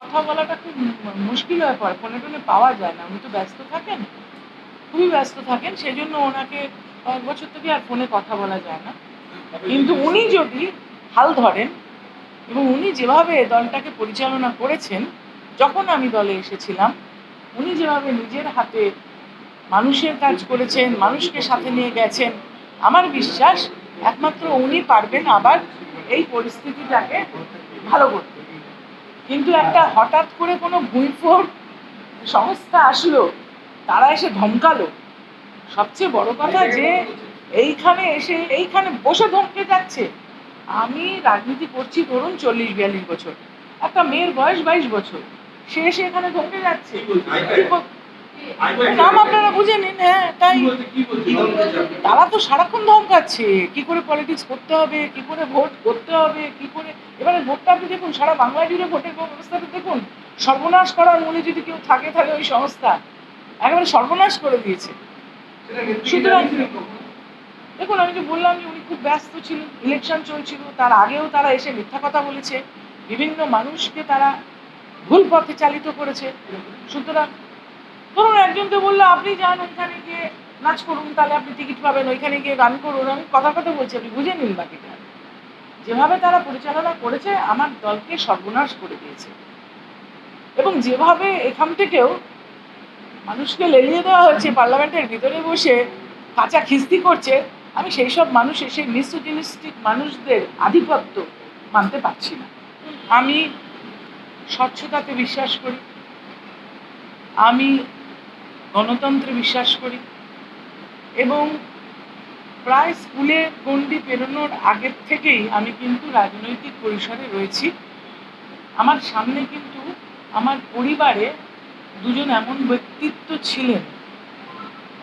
কথা বলাটা খুব মুশকিল হয়ে পড়ে, ফোনে টোনে পাওয়া যায় না, উনি তো ব্যস্ত থাকেন, খুবই ব্যস্ত থাকেন, সেই জন্য ওনাকে কয়েক বছর থেকে আর ফোনে কথা বলা যায় না। কিন্তু উনি যদি হাল ধরেন এবং উনি যেভাবে দলটাকে পরিচালনা করেছেন, যখন আমি দলে এসেছিলাম উনি যেভাবে নিজের হাতে মানুষের কাজ করেছেন, মানুষকে সাথে নিয়ে গেছেন, আমার বিশ্বাস একমাত্র উনি পারবেন আবার এই পরিস্থিতিটাকে ভালো করতে। কিন্তু একটা হঠাৎ করে কোনো ভুঁইফোড় সংস্থা আসলো, তারা এসে ধমকালো, সবচেয়ে বড় কথা যে এইখানে বসে ধমকে যাচ্ছে। আমি রাজনীতি করছি ধরুন 40-42 বছর, একটা মেয়ের বয়স 22 বছর, সে এসে এখানে ধমকে যাচ্ছে। নাম আপনারা বুঝে নিন। হ্যাঁ, তাই তারা তো সারাক্ষণ ধমকাচ্ছে কি করে পলিটিক্স করতে হবে, কি করে ভোট করতে হবে, কি করে। এবারে ভোটটা আপনি দেখুন, সারা বাংলা জুড়ে ভোটের ব্যবস্থাটা দেখুন, সর্বনাশ করার মূলে যদি কেউ থাকে ওই সংস্থা একেবারে সর্বনাশ করে দিয়েছে। সুতরাং দেখুন, আমি যে বললাম যে উনি খুব ব্যস্ত ছিলেন, ইলেকশন চলছিল, তার আগেও তারা এসে মিথ্যা কথা বলেছে, বিভিন্ন মানুষকে তারা ভুল পথে চালিত করেছে। সুতরাং ধরুন একজনকে বললো আপনি যান ওইখানে গিয়ে নাচ করুন, তাহলে আপনি টিকিট পাবেন, ওইখানে গিয়ে গান করুন, আমি কথা বলছি, আপনি বুঝে নিন বাকিটা। যেভাবে তারা পরিচালনা করেছে আমার দলকে সর্বনাশ করে দিয়েছে, এবং যেভাবে এখান থেকেও মানুষকে লেলিয়ে দেওয়া হচ্ছে পার্লামেন্টের ভিতরে বসে কাঁচা খিস্তি করছে, আমি সেই সব মানুষের, সেই মিসোজিনিস্টিক মানুষদের আধিপত্য মানতে পারছি না। আমি স্বচ্ছতাতে বিশ্বাস করি, আমি গণতন্ত্রে বিশ্বাস করি, এবং প্রায় স্কুলে গণ্ডি পেরোনোর আগের থেকেই আমি কিন্তু রাজনৈতিক পরিসরে রয়েছি। আমার সামনে কিন্তু আমার পরিবারে দুজন এমন ব্যক্তিত্ব ছিলেন,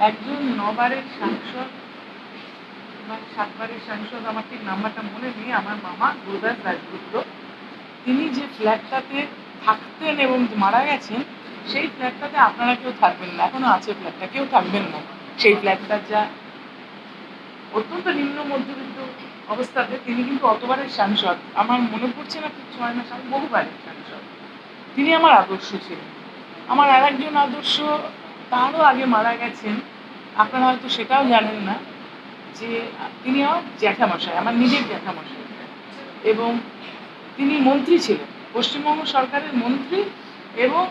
একজন 9 বারের সাংসদ এবং 7 বারের সাংসদ, আমার ঠিক নাম্বারটা মনে নেই, আমার মামা গুরুদাস দাশগুপ্ত। তিনি যে ফ্ল্যাটটাতে থাকতেন এবং মারা গেছেন, সেই ফ্ল্যাটটাতে আপনারা কেউ থাকবেন না, এখনো আছে ফ্ল্যাটটা, কেউ থাকবেন না সেই ফ্ল্যাটটার যা অত্যন্ত নিম্ন মধ্যবিত্ত অবস্থাতে। তিনি কিন্তু অতবারের সাংসদ, আমার মনে পড়ছে না ঠিক 6 মাস, আমি বহুবারের সাংসদ। তিনি আমার আদর্শ ছিলেন। আমার আর একজন আদর্শ তারও আগে মারা গেছেন, আপনারা হয়তো সেটাও জানেন না, যে তিনি আমার জ্যাঠামশাই, আমার নিজের জ্যাঠামশাই, এবং তিনি মন্ত্রী ছিলেন, পশ্চিমবঙ্গ সরকারের মন্ত্রী, এবং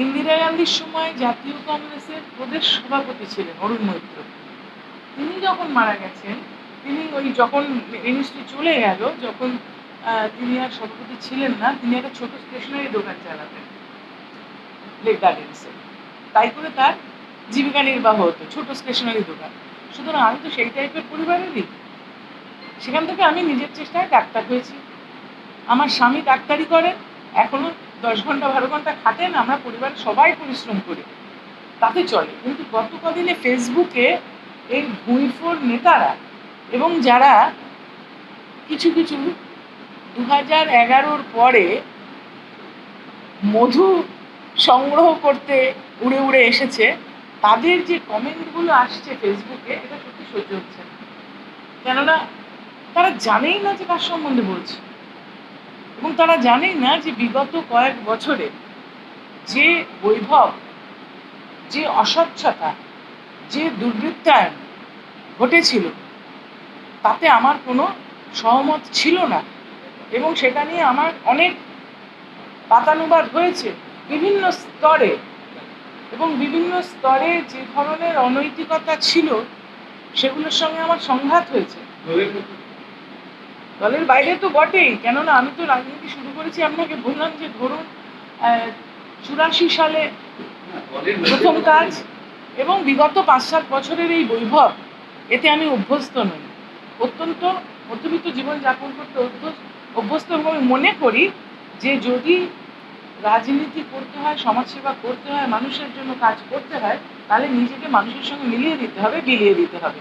ইন্দিরা গান্ধীর সময় জাতীয় কংগ্রেসের প্রদেশ সভাপতি ছিলেন অরুণ মৈত্র। তিনি যখন মারা গেছেন, তিনি যখন মিনিস্ট্রি চলে গেল, যখন তিনি আর সভাপতি ছিলেন না, তিনি একটা ছোট স্টেশনারি দোকান চালাতেন লেক গার্ডেন্সে, তাই করে তার জীবিকা নির্বাহ হতো, ছোট স্টেশনারি দোকান। সুতরাং আমি তো সেই টাইপের পরিবারেরই। সেখান থেকে আমি নিজের চেষ্টায় ডাক্তার হয়েছি, আমার স্বামী ডাক্তারি করেন, এখনো 10 ঘন্টা 12 ঘন্টা খাটেন, আমরা পরিবারের সবাই পরিশ্রম করি, তাতে চলে। কিন্তু গত কদিনে ফেসবুকে এই ভুঁইফোড় নেতারা এবং যারা কিছু 2011-র পরে মধু সংগ্রহ করতে উড়ে উড়ে এসেছে, তাদের যে কমেন্টগুলো আসছে ফেসবুকে, এটা সত্যি সহ্য হচ্ছে না। কেননা তারা জানেই না যে কার সম্বন্ধে বলছে, এবং তারা জানেই না যে বিগত কয়েক বছরে যে বৈভব, যে অস্বচ্ছতা, যে দুর্বৃত্তায়ন ঘটেছিল, তাতে আমার কোনো সহমত ছিল না, এবং সেটা নিয়ে আমার অনেক পাতানুবাদ হয়েছে বিভিন্ন স্তরে, এবং বিভিন্ন স্তরে যে ধরনের অনৈতিকতা ছিল সেগুলোর সঙ্গে আমার সংঘাত হয়েছে। দলের বাইরে তো বটেই, কেননা আমি তো রাজনীতি শুরু করেছি, আপনাকে বললাম যে ধরুন 84 সালে প্রথম কাজ, এবং বিগত 5-7 বছরের এই বৈভব, এতে আমি অভ্যস্ত নই, অত্যন্ত মধ্যবিত্ত জীবনযাপন করতে অভ্যস্ত, এবং আমি মনে করি যে যদি রাজনীতি করতে হয়, সমাজসেবা করতে হয়, মানুষের জন্য কাজ করতে হয়, তাহলে নিজেকে মানুষের সঙ্গে মিলিয়ে দিতে হবে, বিলিয়ে দিতে হবে।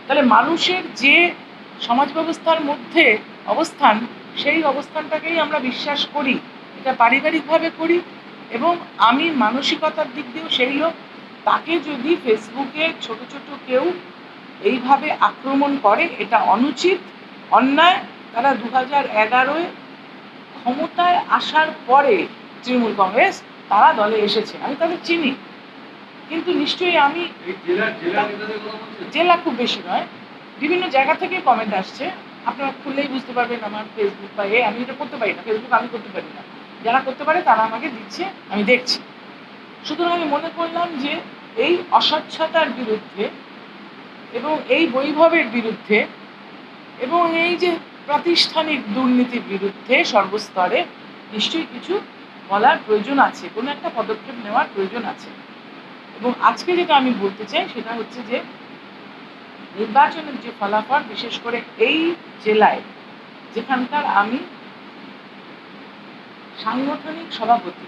তাহলে মানুষের যে সমাজ ব্যবস্থার মধ্যে অবস্থান, সেই অবস্থানটাকেই আমরা বিশ্বাস করি, এটা পারিবারিকভাবে করি, এবং আমি মানসিকতার দিক দিয়েও সেই লোক। তাকে যদি ফেসবুকে ছোট ছোট কেউ এইভাবে আক্রমণ করে, এটা অনুচিত, অন্যায়। তারা 2011-য় ক্ষমতায় আসার পরে তৃণমূল কংগ্রেস, তারা দলে এসেছে, আমি তাদের চিনি, কিন্তু নিশ্চয়ই আমি জেলা খুব বেশি নয়, বিভিন্ন জায়গা থেকে কমেন্ট আসছে, আপনারা খুললেই বুঝতে পারবেন আমার ফেসবুক বা আমি এটা করতে পারি না, ফেসবুক আমি করতে পারি না, যারা করতে পারে তারা আমাকে দিচ্ছে, আমি দেখছি। সুতরাং আমি মনে করলাম যে এই অস্বচ্ছতার বিরুদ্ধে এবং এই বৈভবের বিরুদ্ধে এবং এই যে প্রাতিষ্ঠানিক দুর্নীতির বিরুদ্ধে সর্বস্তরে নিশ্চয়ই কিছু বলার প্রয়োজন আছে, কোনো একটা পদক্ষেপ নেওয়ার প্রয়োজন আছে। এবং আজকে যেটা আমি বলতে চাই সেটা হচ্ছে যে নির্বাচনের যে ফলাফল, বিশেষ করে এই জেলায় যেখানকার আমি সাংগঠনিক সভাপতি,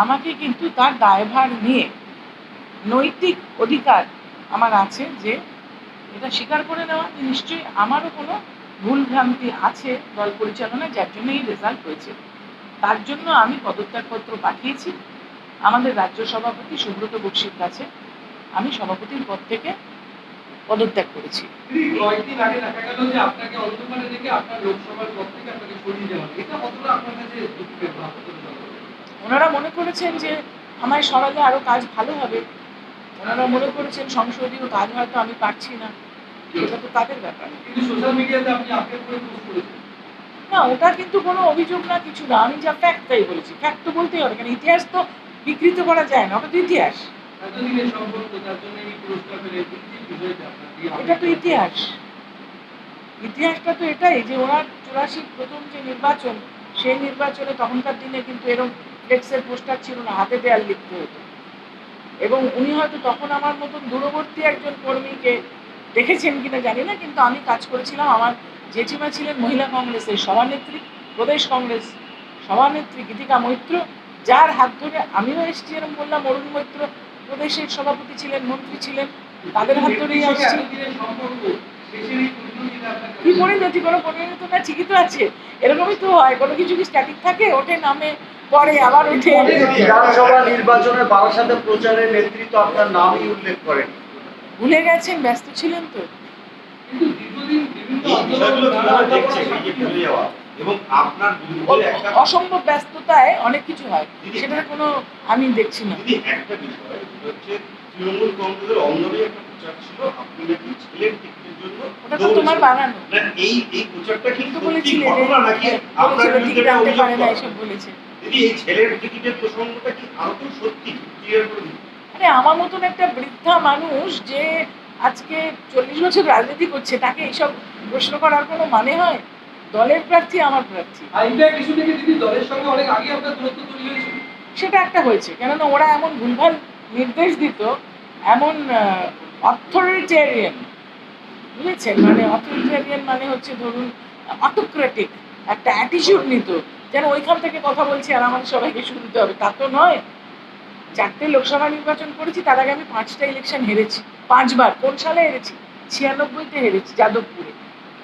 আমাকে কিন্তু তার দায়ভার নিয়ে নৈতিক অধিকার আমার আছে যে এটা স্বীকার করে নেওয়া যে নিশ্চয়ই আমারও কোনো ভুলভ্রান্তি আছে দল পরিচালনায়, যার জন্য এই রেজাল্ট হয়েছে। তার জন্য আমি পদত্যাগপত্র পাঠিয়েছি আমাদের রাজ্য সভাপতি সুব্রত বক্সির কাছে, আমি সভাপতির পদ থেকে পদত্যাগ করেছি। কয়েকদিন আগে দেখা গেল যে আপনাকে অন্ধকারে দেখে আপনার লোকসভার পদ থেকে আপনাকে সরিয়ে দেওয়া, এটা কতটা আপনার কাছে দুঃখের বা ওনারা মনে করেছেন যে আমায় সরালে আরো কাজ ভালো হবে, ওনারা মনে করেছেন সংসদীয় কাজ হয়তো আমি পারছি না, এটা তো তাদের ব্যাপার। কিন্তু সোশ্যাল মিডিয়াতে আপনি আপডেট করে পোস্ট করেছেন। না, ওটা কিন্তু কোনো অভিযোগ না, কিছু না, আমি যা ফ্যাক্ট তাই বলেছি, ফ্যাক্ট তো বলতেই হবে, কারণ ইতিহাস তো বিকৃত করা যায় না, ওটা তো ইতিহাস, এতদিনের সম্পর্ক, তার জন্য এই পুরস্কার পেলে বিষয়টা এটা তো ইতিহাস। ইতিহাসটা তো এটাই যে ওনার 84 প্রথম যে নির্বাচন, সেই নির্বাচনে তখনকার দিনে কিন্তু এরকম ফ্লেক্সের পোস্টার ছিল না, হাতে দেয়াল লিখতে হতো, এবং উনি হয়তো তখন আমার মতন দূরবর্তী একজন কর্মীকে দেখেছেন কিনা জানি না, কিন্তু আমি কাজ করেছিলাম, আমার জেঠিমা ছিলেন মহিলা কংগ্রেসের সভানেত্রী, প্রদেশ কংগ্রেস সভানেত্রী গীতিকা মৈত্র, যার হাত ধরে আমিও এসছি, এরকম বললাম, অরুণ মৈত্র প্রদেশের সভাপতি ছিলেন, মন্ত্রী ছিলেন, তাদের হাত ধরেই আসছি। কি পরিণতি, কোনো পরিণতি না, ঠিকই তো আছে, এরকমই তো হয়, কোনো কিছু কি স্ট্যাটিক থাকে, ওঠে নামে পরে আবার ওঠে। বিধানসভা নির্বাচনে বারাসাতে প্রচারের নেতৃত্ব আপনার নামই উল্লেখ করেন, ভুলে গেছেন, ব্যস্ত ছিলেন তো। কিন্তু দীর্ঘদিন বিভিন্ন এই বিষয়গুলো কিভাবে দেখছেন, এই যে ভুলে যাওয়া এবং আপনার বিরুদ্ধে একটা অসম্ভব ব্যস্ততায় অনেক কিছু হয়, সেটার কোনো আমি দেখছি না। দিদি একটা বিষয় হচ্ছে তৃণমূল কংগ্রেসের অন্দরেই একটা প্রচার ছিল আপনি নাকি ছেলের টিকিটের জন্য, ওটা তো তোমার বানানো, না এই প্রচারটা কিন্তু কিন্তু বলেছিলে ঘটনা নাকি আপনার বলেছিল টিকিট বিরুদ্ধে আনতে অভিযোগ পারে না, করা? এসব বলেছে। দিদি এই ছেলের টিকিটের প্রসঙ্গটা কি আদৌ সত্যি, ক্লিয়ার করে দিন। আরে আমার মতন একটা বৃদ্ধা মানুষ যে আজকে 40 বছর রাজনীতি করছে, তাকে এইসব প্রশ্ন করার কোনো মানে হয়? দলের প্রার্থী আমার প্রার্থী, আইনটা কিছু থেকে দিদি দলের সঙ্গে অনেক আগে আপনার দূরত্ব তৈরি হয়েছিল। সেটা একটা হয়েছে, কেননা ওরা এমন ভুলভাল নির্দেশ দিত, এমন অথরিটেরিয়ান, বুঝেছেন, মানে অথরিটেরিয়ান মানে হচ্ছে ধরুন অটোক্রেটিক একটা অ্যাটিটিউড নিত, যেন ওইখান থেকে কথা বলছি আর আমাদের সবাইকে শুনতে হবে, তা তো নয়। 4টে লোকসভা নির্বাচন করেছি, তার আগে আমি 5টা ইলেকশন হেরেছি, 5বার। কোন সালে হেরেছি? 96তে হেরেছি যাদবপুরে।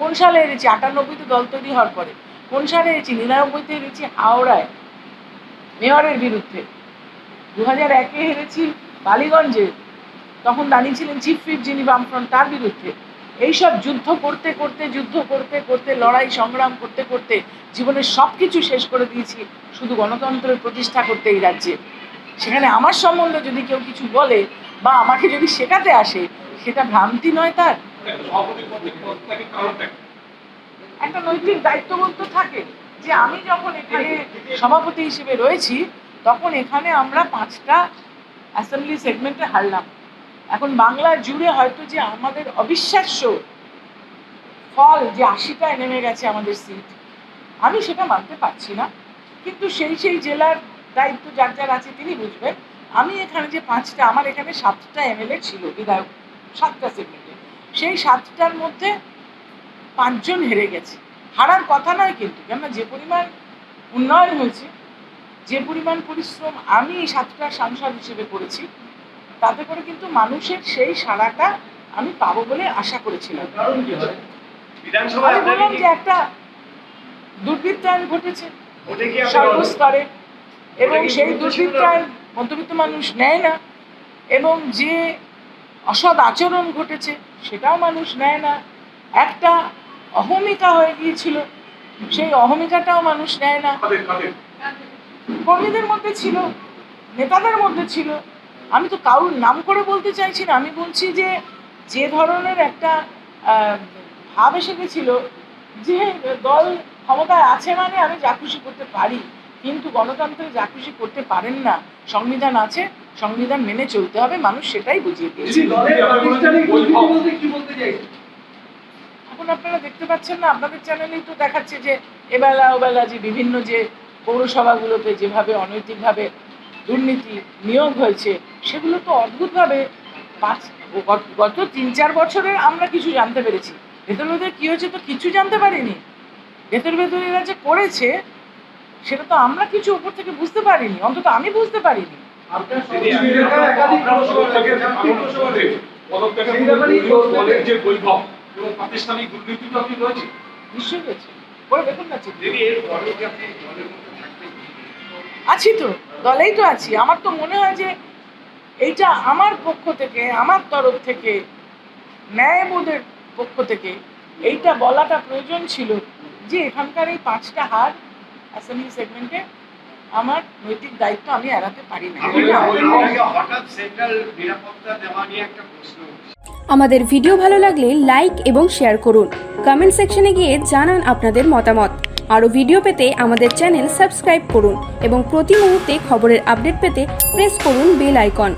কোন সালে হেরেছি? 98তে দল তৈরি হওয়ার পরে। কোন সালে হেরেছি? 99তে হেরেছি হাওড়ায় মেয়রের বিরুদ্ধে। 2001-এ হেরেছি বালিগঞ্জে, তখন দাঁড়িয়েছিলেন চিফ হুইপ যিনি বামফ্রন্ট, তার বিরুদ্ধে। এইসব যুদ্ধ করতে করতে লড়াই সংগ্রাম করতে করতে জীবনের সব কিছু শেষ করে দিয়েছি শুধু গণতন্ত্রের প্রতিষ্ঠা করতে এই রাজ্যে। সেখানে আমার সম্বন্ধে যদি কেউ কিছু বলে বা আমাকে যদি শেখাতে আসে, সেটা ভ্রান্তি নয় তার? একটা নৈতিক দায়িত্ববোধ তো থাকে যে আমি যখন এখানে সভাপতি হিসেবে রয়েছি, তখন এখানে আমরা 5টা অ্যাসেম্বলি সেগমেন্টে হারলাম। এখন বাংলা জুড়ে হয়তো যে আমাদের অবিশ্বাস্য ফল যে 80টায় নেমে গেছে আমাদের সিট, আমি সেটা মানতে পারছি না, কিন্তু সেই জেলার দায়িত্ব যার যার আছে তিনি বুঝবেন। আমি এখানে যে 5টা, আমার এখানে 7টা এমএলএ ছিল, বিধায়ক 7টা সেগমেন্টে, সেই 7টার মধ্যে 5জন হেরে গেছে। হারার কথা নয় কিন্তু, কেননা যে পরিমাণ উন্নয়ন হয়েছে, যে পরিমাণ পরিশ্রম আমি এই 7টা সাংসদ হিসেবে করেছি, তাতে করে কিন্তু মানুষের সেই সাড়াটা আমি পাবো বলে আশা করেছিলাম। আমি বললাম যে একটা দুর্বৃত্তায়ন ঘটেছে সর্বস্তরে, এবং সেই দুর্বৃত্তায়ন মধ্যবিত্ত মানুষ নেয় না, এবং যে অসৎ আচরণ ঘটেছে সেটাও মানুষ নেয় না। একটা অহমিকা হয়ে গিয়েছিল, সেই অহমিকাটাও মানুষ নেয় না। কর্মীদের মধ্যে ছিল, নেতাদের মধ্যে ছিল। আমি তো কারুর নাম করে বলতে চাইছি না, আমি বলছি যে যে ধরনের একটা ভাব এসে গেছিল যে দল ক্ষমতায় আছে মানে আমি যা খুশি করতে পারি, কিন্তু গণতন্ত্রে যা খুশি করতে পারেন না। সংবিধান আছে, সংবিধান মেনে চলতে হবে, মানুষ সেটাই বুঝিয়ে দিয়েছে। দলের প্রাতিষ্ঠানিক দুর্নীতি বলতে কি বলতে চাইছেন? এখন আপনারা দেখতে পাচ্ছেন না, আপনাদের চ্যানেলেই তো দেখাচ্ছে যে এবেলা ওবেলা যে বিভিন্ন যে পৌরসভাগুলোতে যেভাবে অনৈতিকভাবে দুর্নীতি নিয়োগ হয়েছে, সেগুলো তো অদ্ভুতভাবে গত 3-4 বছরে আমরা কিছু জানতে পেরেছি। ভেতর ভেতরে কী হয়েছে তো কিছু জানতে পারিনি। ভেতর ভেতরে এরা যে করেছে সেটা তো আমরা কিছু উপর থেকে বুঝতে পারিনি, অন্তত আমি বুঝতে পারিনি। আপনার এলাকায় একাধিক পৌরসভা থাকে, চারটি পৌরসভা রয়েছে। সেই ব্যাপারেই দলের যে বৈভব এবং প্রাতিষ্ঠানিক দুর্নীতি তো আপনি রয়েছে। নিশ্চয়ই হয়েছে, পরে দেখুন না চিঠি। দিদি এর পরেও কি আপনি দলের মধ্যে থাকবেন? আছি তো, দলেই তো আছি। আমার তো মনে হয় যে এইটা আমার পক্ষ থেকে, আমার তরফ থেকে, ন্যায়বোধের পক্ষ থেকে এইটা বলাটা প্রয়োজন ছিল যে এখানকার এই 5টা হার অ্যাসেম্বলি সেগমেন্টে আমার নৈতিক দায়িত্ব আমি এড়াতে পারি না। হঠাৎ সেন্ট্রাল নিরাপত্তা দেওয়া নিয়ে একটা প্রশ্ন উঠছে। আমাদের ভিডিও ভালো লাগলে লাইক এবং শেয়ার করুন। কমেন্ট সেকশনে গিয়ে জানান আপনাদের মতামত। আরও ভিডিও পেতে আমাদের চ্যানেল সাবস্ক্রাইব করুন এবং প্রতি মুহূর্তে খবরের আপডেট পেতে প্রেস করুন বেল আইকন।